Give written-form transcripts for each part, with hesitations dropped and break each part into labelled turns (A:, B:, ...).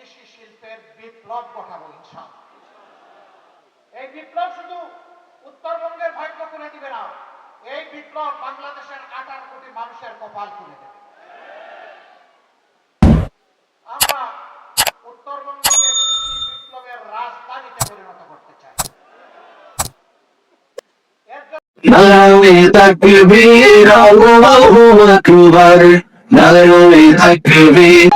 A: কৃষি শিল্পের বিপ্লব ঘটাবো ইনশাআল্লাহ। এই বিপ্লব শুধু উত্তরবঙ্গের ভাগ্য খুলে দিবে না, এই বিপ্লব বাংলাদেশের 18 কোটি মানুষের কপাল খুলে দেবে। আমরা উত্তরবঙ্গকে কৃষি বিপ্লবের রাজধানীতে পরিণত করতে চাই।
B: নারায়ে তাকবীর, আল্লাহু আকবার, নারায়ে তাকবীর।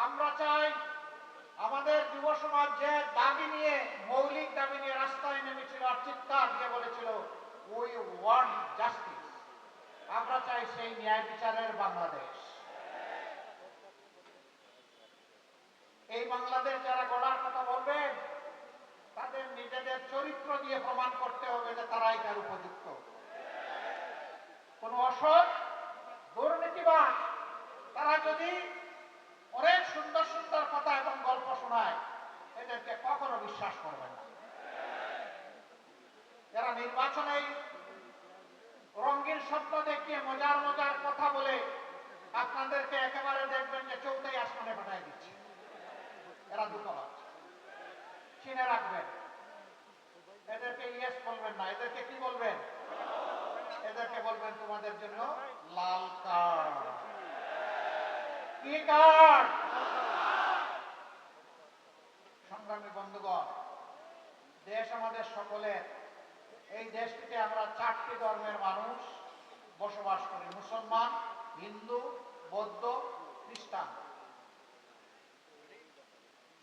A: আমরা চাই আমাদের যুব সমাজ যে দাবি নিয়ে, মৌলিক দাবি নিয়ে রাস্তায় নেমেছিল আর চিৎকার দিয়ে বলেছিল উই ওয়ান্ট জাস্টিস, আমরা চাই সেই ন্যায় বিচারের বাংলাদেশ। এই বাংলাদেশ যারা গড়ার কথা বলবেন, তাদের নিজেদের চরিত্র দিয়ে প্রমাণ করতে হবে যে তারা এটার উপযুক্ত। কোন অসৎ দুর্নীতিবাজ তারা যদি অনেক সুন্দর সুন্দর কথা এবং গল্প শোনায়, এদেরকে কখনো বিশ্বাস করবেন না। যারা নির্বাচনে রঙিন স্বপ্ন দেখিয়ে মজার মজার কথা বলে আপনাদেরকে একেবারে দেখবেন যে চৌথাই আসমানে পাঠায় দিচ্ছে, এরা দুঃখবাদ। চিনে রাখবেন, এদেরকে ইয়েস বলবেন না, এদেরকে কি বলবেন? এদেরকে বলবেন তোমাদের জন্য লাল কার্ড। কি কার্ড? সংগ্রামী বন্ধুগণ, দেশ আমাদের সকলের। এই দেশটিতে আমরা 4টি ধর্মের মানুষ বসবাস করি, মুসলমান, হিন্দু, বৌদ্ধ, খ্রিস্টান।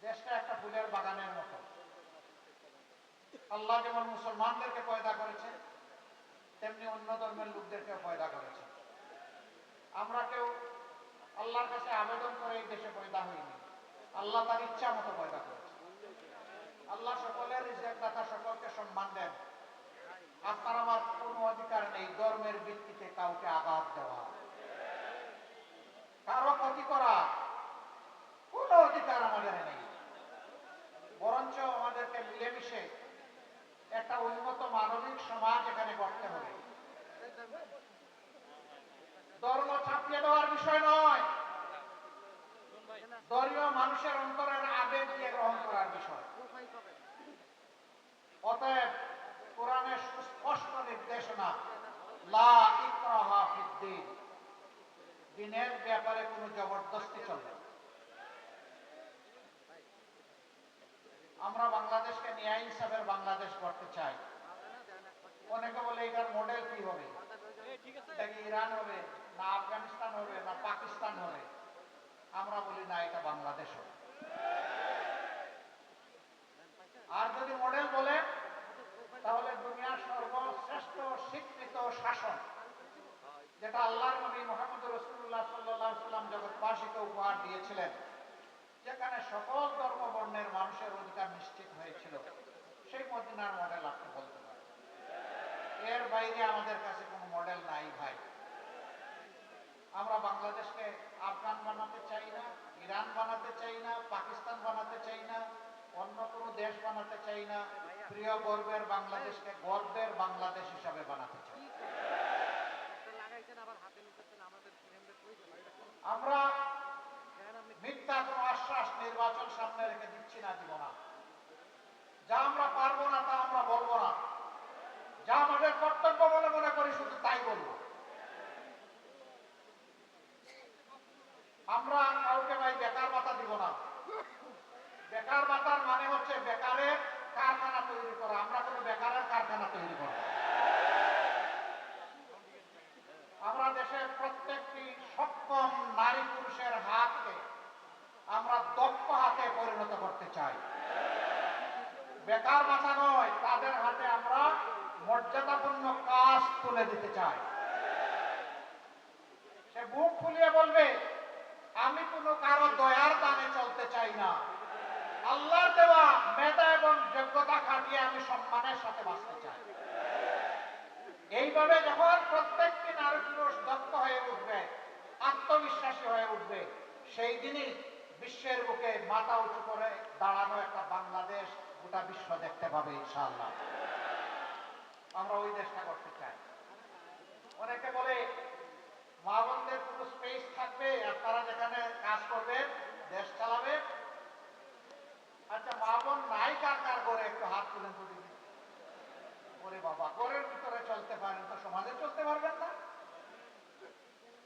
A: দেশটা একটা ফুলের বাগানের মতো। আল্লাহ যেমন মুসলমানদেরকে পয়দা করেছে, তেমনি অন্য ধর্মের লোকদেরকেও পয়দা করেছে। আমরা কেউ আল্লাহর কাছে আবেদন করে এই দেশে পয়দা হইনি, আল্লাহ তার ইচ্ছা মতো পয়দা করেছে। আল্লাহ সকলের রিজেক দাতা, সকলকে সম্মান দেন। আপনার আমার কোনো অধিকার নেই ধর্মের ভিত্তিতে কাউকে আঘাত দেওয়া, কারো ক্ষতি করা, কোনো অধিকার আমাদের নেই। বরঞ্চ আমাদেরকে মিলেমিশে একটা উন্নত মানবিক সমাজ এখানে গড়তে হবে। ধর্ম ছাপিয়ে দেওয়ার বিষয় নয়, ধর্মীয় মানুষের অন্তরের আবেগ দিয়ে গ্রহণ করার বিষয়। অতএব কোরআনের সুস্পষ্ট নির্দেশনা, লা ইকরাহা ফিদ্দীন, দ্বীনের ব্যাপারে কোনো জবরদস্তি চলবে না। আমরা বাংলাদেশকে ন্যায় ইনসাফের বাংলাদেশ করতে চাই। অনেকে বলে এটার মডেল কি হবে? এটা কি ইরান হবে, না আফগানিস্তান হবে, না পাকিস্তান হবে? আমরা বলি না, এটা বাংলাদেশ হবে। আর যদি মডেল বলে, তাহলে দুনিয়ার সর্বশ্রেষ্ঠ স্বীকৃত শাসন, যেটা আল্লাহর নবী মুহাম্মদ রাসূলুল্লাহ সাল্লাল্লাহু আলাইহি ওয়াসাল্লাম জগৎবাসীকে উপহার দিয়েছিলেন, যেখানে সকল ধর্ম বর্ণের মানুষের অধিকার নিশ্চিত হয়েছিল, সেই মদিনার মডেল আপনি বলতে পারেন। এর বাইরে আমাদের কাছে কোনো মডেল নাই ভাই। আমরা বাংলাদেশকে আফগান বানাতে চাই না, ইরান বানাতে চাই না, পাকিস্তান বানাতে চাই না, অন্য কোনো দেশ বানাতে চাই না। প্রিয় গর্বের বাংলাদেশকে গর্বের বাংলাদেশ হিসাবে বানাতে চাই। আমরা মিথ্যা কোনো আশ্বাস নির্বাচন সামনে রেখে দিচ্ছি না, দিব না। যা আমরা পারবো না তা আমরা বলবো না, যা আমাদের কর্তব্য বলে মনে করি শুধু তাই বলবো। আমরা কাউকে ভাই বেকার ভাতা দিব না। বেকার ভাতার মানে হচ্ছে বেকারের কারখানা তৈরি করা। আমরা কোনো বেকারের কারখানা তৈরি করব। বেকার বাঁচা নয়, তাদের হাতে আমরা মর্যাদাপূর্ণ কাজ তুলে দিতে চাই। সে বুক ফুলিয়ে বলবে, আমি কোনো কারো দয়ার দানে চলতে চাই না, আল্লাহর দেওয়া মেধা এবং যোগ্যতা খাটিয়ে আমি সম্মানের সাথে বাঁচতে চাই। এইভাবে যখন প্রত্যেকটি নারী পুরুষ দক্ষ হয়ে উঠবে, আত্মবিশ্বাসী হয়ে উঠবে, সেই দিনই বিশ্বের বুকে মাথা উঁচু করে দাঁড়ানো একটা বাংলাদেশ গোটা বিশ্ব দেখতে পাবে ইনশাআল্লাহ। আমরা ওই দেশটা করতে চাই। অনেকে বলে মা বোনদের কোনো স্পেস থাকবে, আপনারা যেখানে কাজ করবেন, দেশ চালাবেন। আচ্ছা, মা বোন নাই কার কার করে একটু হাত তুলেন তো দেখি। ওরে বাবা, ঘরের ভিতরে চলতে পারেন তো সমাজে চলতে পারবেন না?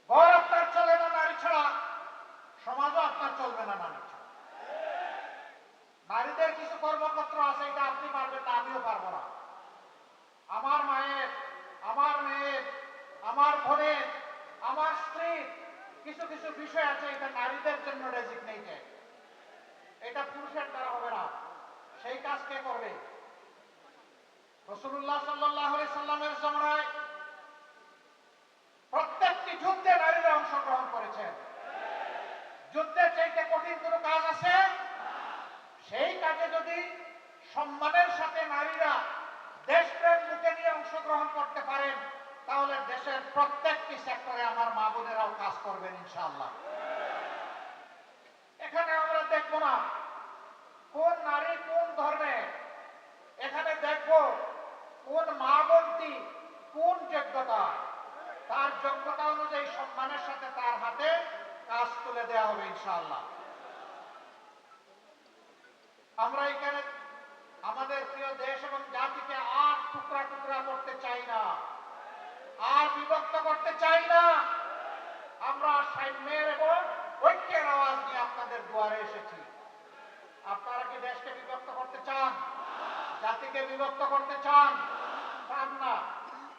A: ঘর আপনার চলে না নারী ছাড়া, সমাজও আপনার চলবে না নারী ছাড়া। নারীদের কিছু কর্মক্ষেত্র আছে, এটা আপনি পারবেন না, আমিও পারবো না। আমার মায়ের, আমার মেয়ের, আমার বোনের, আমার স্ত্রীর কিছু কিছু বিষয় আছে, এটা নারীদের জন্য ডেজিগনেটেড, এটা পুরুষের দ্বারা হবে না। সেই কাজ কে করবে? রাসূলুল্লাহ সাল্লাল্লাহু আলাইহি সাল্লামের জামানায় প্রত্যেকটি যুদ্ধে নারীরা অংশগ্রহণ করেছেন। যুদ্ধের চাইতে কঠিন কোনো কাজ আছে? সেই কাজে যদি সম্মানের সাথে নারীরা দেশপ্রেম মুখে নিয়ে অংশগ্রহণ করতে পারেন, তাহলে দেশের প্রত্যেকটি সেক্টরে আমার মা বোনেরাও কাজ করবেন ইনশাআল্লাহ। এখানে আমরা দেখব না কোন নারী কোন ধর্মে, এখানে দেখব কোন মা বোনটি কোন যোগ্যতা, তার যোগ্যতা অনুযায়ী সম্মানের সাথে তার হাতে কাজ তুলে দেওয়া হবে ইনশাআল্লাহ। আমরা এখানে আমাদের প্রিয় দেশ এবং জাতিকে আর টুকরা টুকরা করতে চাই না, আর বিভক্ত করতে চাই না। আমরা সাম্যের এবং ঐক্যের আওয়াজ নিয়ে আপনাদের দুয়ারে এসেছি। আপনারা কি দেশকে বিভক্ত করতে চান? জাতিকে বিভক্ত করতে চান? চান না?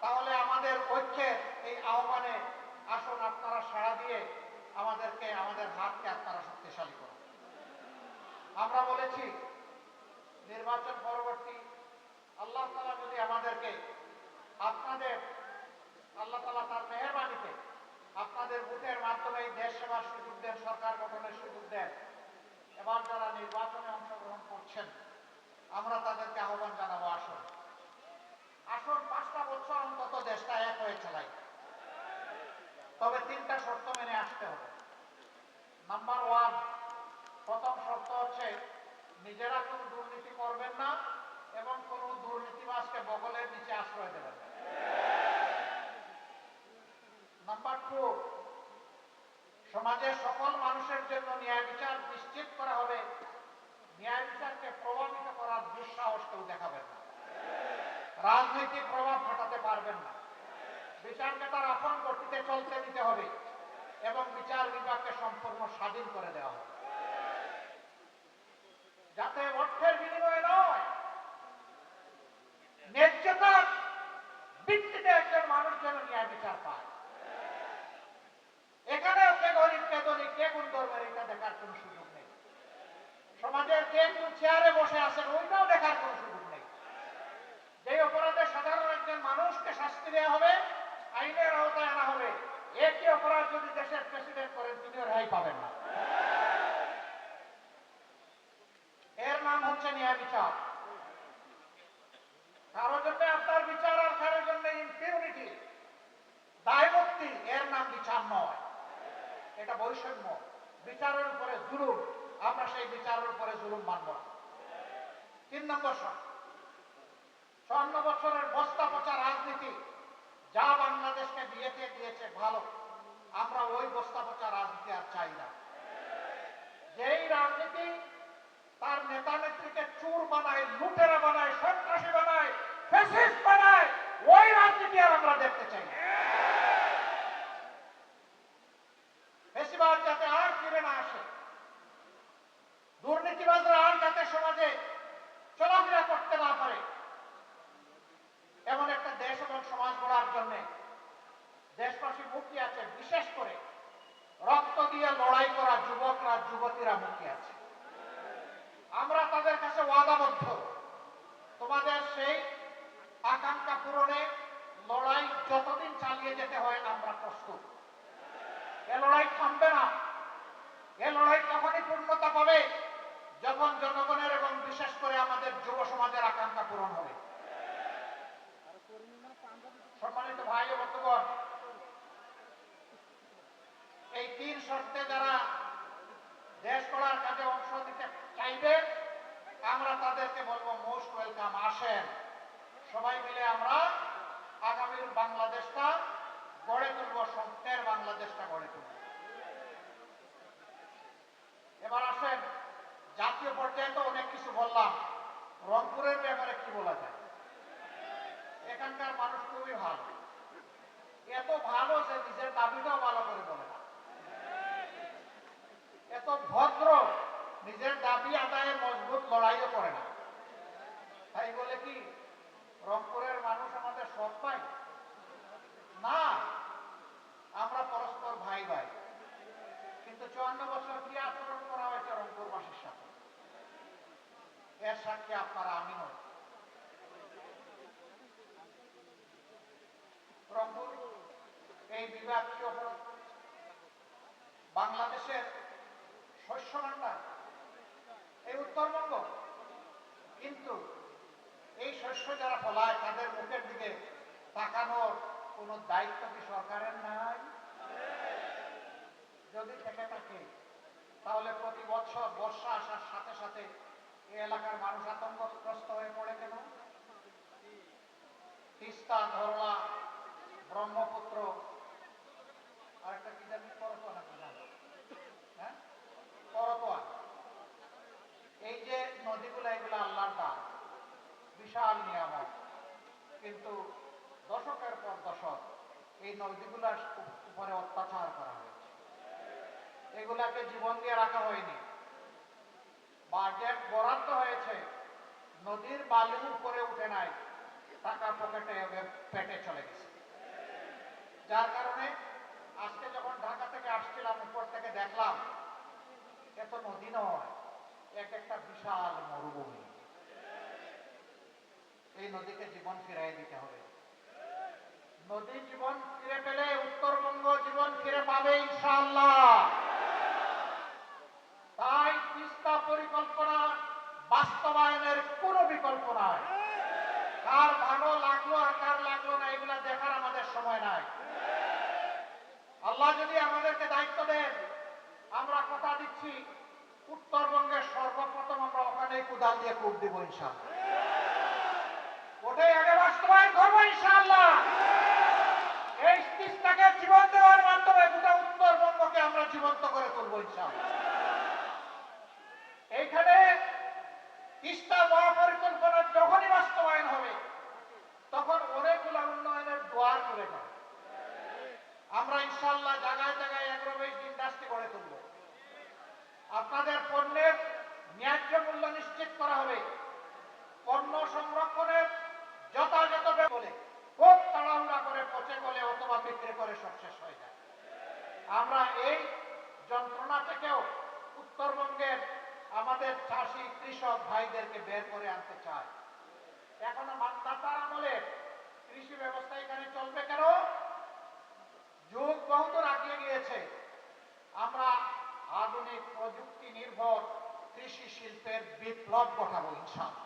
A: তাহলে আমাদের ঐক্যের এই আহ্বানে আসুন, আপনারা সাড়া দিয়ে আমাদেরকে, আমাদের হাতকে আপনারা শক্তিশালী করুন। আমরা বলেছি নির্বাচন পরবর্তী আল্লাহ তাআলা যদি আমাদেরকে আপনাদের, আল্লাহ তাআলা তার মেহেরবানিতে আপনাদের ভোটের মাধ্যমে এই দেশ সেবার সুযোগ দেন, সরকার গঠনের সুযোগ দেন, এবার যারা নির্বাচনে অংশগ্রহণ করছেন আমরা তাদেরকে আহ্বান জানাবো, আসুন আসুন 5টা বছর অন্তত দেশটা এক হয়ে চালাই। তবে 3টা শর্ত মেনে আসতে হবে। নাম্বার 1, প্রথম শর্ত হচ্ছে নিজেরা কোনো দুর্নীতি করবেন না এবং কোনো দুর্নীতিবাজকে বগলের নিচে আশ্রয় দেবেন না। নাম্বার 2, সমাজের সকল মানুষের জন্য ন্যায় বিচার নিশ্চিত করা হবে। ন্যায় বিচারকে প্রভাবিত করার দুঃসাহস কেউ দেখাবেন না, রাজনৈতিক প্রভাব খাটাতে পারবেন না। বিচারকে তার আপন গতিতে চলতে দিতে হবে এবং বিচার বিভাগকে সম্পূর্ণ স্বাধীন করে দেওয়া হবে, যাতে অর্থের বিনিময়ে নয়, ন্যায্যতার ভিত্তিতে একজন মানুষ যেন ন্যায় বিচার পায়। এখানেও কে গরিব কে ধনী, কে কোন ধর্মের, এটা দেখার কোনো সুযোগ নেই। সমাজের কে কোন চেয়ারে বসে আছেন ওইটাও দেখার কোনো সুযোগ নেই। যে অপরাধে সাধারণ একজন মানুষকে শাস্তি দেওয়া হবে, আইনের আওতায় আনা হবে, একই অপরাধ যদি দেশের প্রেসিডেন্ট করেন তিনিও রেহাই পাবেন না। এর নাম হচ্ছে ন্যায় বিচার। কারোর জন্য আপনার বিচার আর কারোর জন্য ইম্পিউনিটি, দায়মুক্তি, এর নাম বিচার নয়, এটা বৈষম্য, বিচারের উপরে জুলুম। আমরা সেই বিচারের উপরে জুলুম মানব না। 3 নম্বর শর্ত, 54 বছরের বস্তা পচা রাজনীতি যা বাংলাদেশকে দিয়েছে ভালো, আমরা ওই বস্তা পচা রাজনীতি আর চাই না। যেই রাজনীতি তার নেতা নেত্রীকে চোর বানায়, লুটেরা বানায়, সন্ত্রাসী বানায়, ফ্যাসিস্ট বানায়, ওই রাজনীতি আর আমরা দেখতে চাই না। ফ্যাসিবাদ যাতে আর ফিরে না আসে, দুর্নীতিবাজরা আর যাতে সমাজে চলাফেরা করতে না পারে, এমন একটা দেশ এবং সমাজ গড়ার জন্য দেশবাসী মুখী আছে। বিশেষ করে রক্ত দিয়ে লড়াই করা যুবকরা, যুবতীরা মুখী আছে। আমরা তাদের কাছে ওয়াদাবদ্ধ, তোমাদের সেই আকাঙ্ক্ষা পূরণে লড়াই যতদিন চালিয়ে যেতে হয় আমরা প্রস্তুত। এ লড়াই থামবে না। এ লড়াই তখনই পূর্ণতা পাবে যখন জনগণের এবং বিশেষ করে আমাদের যুব সমাজের আকাঙ্ক্ষা পূরণ হবে। সম্মানিত ভাই ও বন্ধুগণ, এই 3 শর্তে যারা দেশ গড়ার কাজে অংশ নিতে চাইবে আমরা তাদেরকে বলবো মোস্ট ওয়েলকাম, আসেন সবাই মিলে আমরা আগামীর বাংলাদেশটা গড়ে তুলব, স্বপ্নের বাংলাদেশটা গড়ে তুলব। এবার আসেন, জাতীয় পর্যায়ে তো অনেক কিছু বললাম, রংপুরের ব্যাপারে কি বলা যায়? এখানকার মানুষ খুবই ভালো, এত ভালো যে নিজের দাবিটাও ভালো করে বলে না, এত ভদ্র নিজের দাবি আদায়ে মজবুত লড়াইও করে না। তাই বলে কি রংপুরের মানুষ আমাদের সৎ পাই না? আমরা পরস্পর ভাই ভাই, কিন্তু 54 বছর কি আচরণ করা হয়েছে রংপুরবাসীর সাথে এর সাক্ষী আপনারা, আমি নই। রংপুর এই বিভাগীয় বাংলাদেশের শস্য ভাণ্ডার, এই উত্তরবঙ্গ, কিন্তু এই শস্য যারা ফলায় তাদের মুখের দিকে তাকানোর কোন দায়িত্ব কি সরকারের নাই? যদি থেকে থাকে তাহলে প্রতি বছর বর্ষা আসার সাথে সাথে এই এলাকার মানুষ আতঙ্কগ্রস্ত হয়ে পড়ে কেন? তিস্তা, ধরলা, ব্রহ্মপুত্র, আরেকটা কি জানি, করতোয়া নাকি না? হ্যাঁ, করতোয়া। এই যে নদীগুলো, এগুলো আল্লাহর দান, বিশাল নিয়ামত, কিন্তু দশকের পর দশক এই নদীগুলোর উপরে অত্যাচার করা হয়েছে, এগুলাকে জীবন দিয়ে রাখা হয়নি। বাজেট বরাদ্দ হয়েছে, নদীর বালু উপরে উঠে নাই, টাকা পকেটে পেটে চলে গেছে। যার কারণে আজকে যখন ঢাকা থেকে আসছিলাম, উপর থেকে দেখলাম এত নদী নয়, এক একটা বিশাল মরুভূমি। এই নদীকে জীবন ফিরাই দিতে হবে। নদী জীবন ফিরে পেলে উত্তরবঙ্গ জীবন ফিরে পাবে ইনশাআল্লাহ। তাই তিস্তা পরিকল্পনা বাস্তবায়নের কোনো বিকল্প নাই। কার ভালো লাগলো আর কার লাগলো না এগুলা দেখার আমাদের সময় নাই। আল্লাহ যদি আমাদেরকে দায়িত্ব দেন, আমরা কথা দিচ্ছি উত্তরবঙ্গের সর্বপ্রথম আমরা ওখানেই কুদাল দিয়ে কূপ দিব ইনশাআল্লাহ। ওটাই আগে বাস্তবায়ন করবো ইনশাআল্লাহ। এই তিস্তাকে জীবন দেওয়ার মাধ্যমে গোটা উত্তরবঙ্গকে আমরা জীবন্ত করে তুলবো ইনশাআল্লাহ। এইখানে তিস্তা মহাপরিকল্পনা যখনই বাস্তবায়ন হবে তখন অনেকগুলো উন্নয়নের দ্বার খুলে যাবে। আমরা ইনশাআল্লাহ জায়গায় জায়গায় এগ্রোবেস ইন্ডাস্ট্রি গড়ে তুলব। আপনাদের পণ্যের ন্যায্য মূল্য নিশ্চিত করা হবে। পণ্য সংরক্ষণের যথাযথ বলে খুব তাড়াহুড়া করে পচে গলে অথবা বিক্রি করে সব শেষ হয়ে যায়। আমরা এই যন্ত্রণা থেকেও উত্তরবঙ্গের আমাদের চাষি কৃষক ভাইদেরকে বের করে আনতে চাই। এখনো মান্দাতার আমলে কৃষি ব্যবস্থা এখানে চলবে কেন? যুগ বহুদূর আগিয়ে গিয়েছে। আমরা আধুনিক প্রযুক্তি নির্ভর কৃষি শিল্পের বিপ্লব ঘটাবো ইনশাআল্লাহ।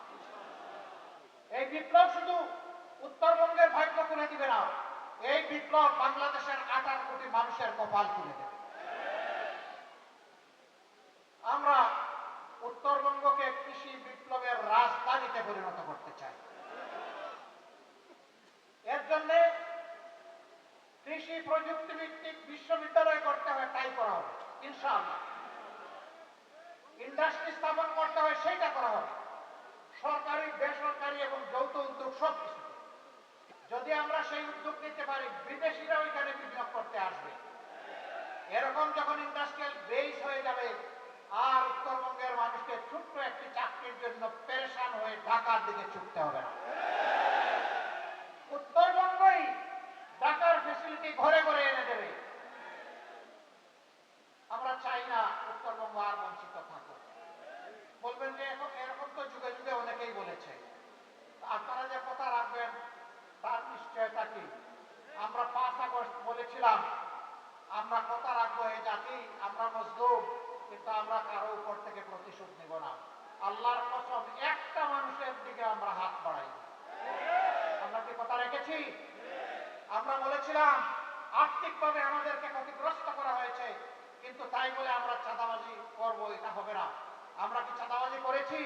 A: এই বিপ্লব শুধু উত্তরবঙ্গের ভাগ্য খুলে দিবে না, এই বিপ্লব বাংলাদেশের 58 কোটি মানুষের কপাল খুলে দেবে। আমরা উত্তরবঙ্গকে কৃষি বিপ্লবের রাজধানীতে পরিণত করতে চাই। এর জন্য কৃষি প্রযুক্তি ভিত্তিক বিশ্ববিদ্যালয় করতে হয়, তাই করা হবে ইনশাআল্লাহ। ইন্ডাস্ট্রি স্থাপন করতে হয়, সেইটা করা হবে। সরকারি, বেসরকারি এবং যৌথ উদ্যোগ সব কিছু। যদি আমরা সেই উদ্যোগ নিতে পারি, বিদেশিরা ওইখানে বিনিয়োগ করতে আসবে। এরকম যখন ইন্ডাস্ট্রিয়াল বেস হয়ে যাবে, আর উত্তরবঙ্গের মানুষকে ছোট্ট একটি চাকরির জন্য পেরেশান হয়ে ঢাকার দিকে ছুটতে হবে না। উত্তরবঙ্গই ঢাকার ফ্যাসিলিটি ঘরে ঘরে এনে দেবে। আমরা চাই না উত্তরবঙ্গ আর বঞ্চিত থাকুক। বলবেন যে এরকম তো যুগে যুগে অনেকেই বলেছে, বলেছিলাম আমরা কথা রাখবো, এই জাতি আমরা মজলুম, কিন্তু আমরা কারো উপর থেকে প্রতিশোধ নেব না। আল্লাহর কসম, একটা মানুষের দিকে আমরা হাত বাড়াই। আমরা কি কথা রেখেছি? আমরা বলেছিলাম আর্থিকভাবে আমাদেরকে ক্ষতিগ্রস্ত করা হয়েছে, কিন্তু তাই বলে আমরা চাঁদাবাজি করবো, এটা হবে না। আমরা কি চাঁদাবাজি করেছি?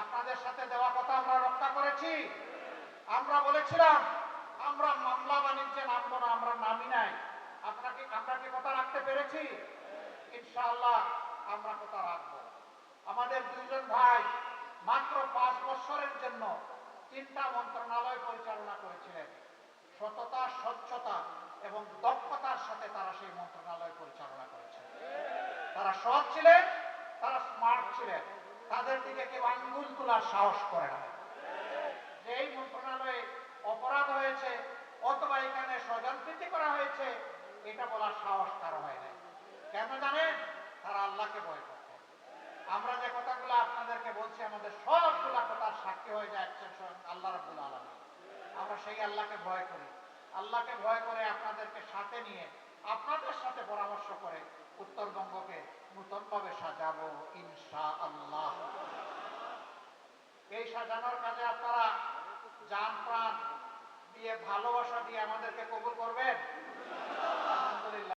A: আপনাদের সাথে দেওয়া কথা আমরা রক্ষা করেছি। আমরা বলেছিলাম আমরা মামলা বাণিজ্যে নামবো না, আমরা নামি নাই। আমরা কি কথা রাখতে পেরেছি? ইনশাআল্লাহ আমরা কথা রাখবো। আমাদের দুইজন ভাই মাত্র 5 বছরের জন্য 3টা মন্ত্রণালয় পরিচালনা করেছিলেন। সততা, স্বচ্ছতা এবং দক্ষতার সাথে তারা সেই মন্ত্রণালয় পরিচালনা করেছেন। তারা সৎ ছিলেন, তারা স্মার্ট ছিলেন, তাদের দিকে কেউ আঙ্গুল তোলার সাহস করে না। যে এই মন্ত্রণালয়ে অপরাধ হয়েছে অথবা এখানে স্বজনপ্রীতি করা হয়েছে, এটা বলার সাহস কারো হয় না। কেন জানেন? তারা আল্লাহকে ভয় করতেন। আমরা যে কথাগুলো আপনাদেরকে বলছি, আমাদের সবগুলা কথার সাক্ষী হয়ে যাচ্ছেন স্বয়ং আল্লাহ রাব্বুল আলামিন। আমরা সেই আল্লাহকে ভয় করি। আল্লাহকে ভয় করে আপনাদেরকে সাথে নিয়ে, আপনাদের সাথে পরামর্শ করে উত্তরবঙ্গকে নূতনভাবে সাজাবো ইনশাআল্লাহ। এই সাজানোর কাজে আপনারা জান প্রাণ দিয়ে, ভালোবাসা দিয়ে আমাদেরকে কবুল করবেন।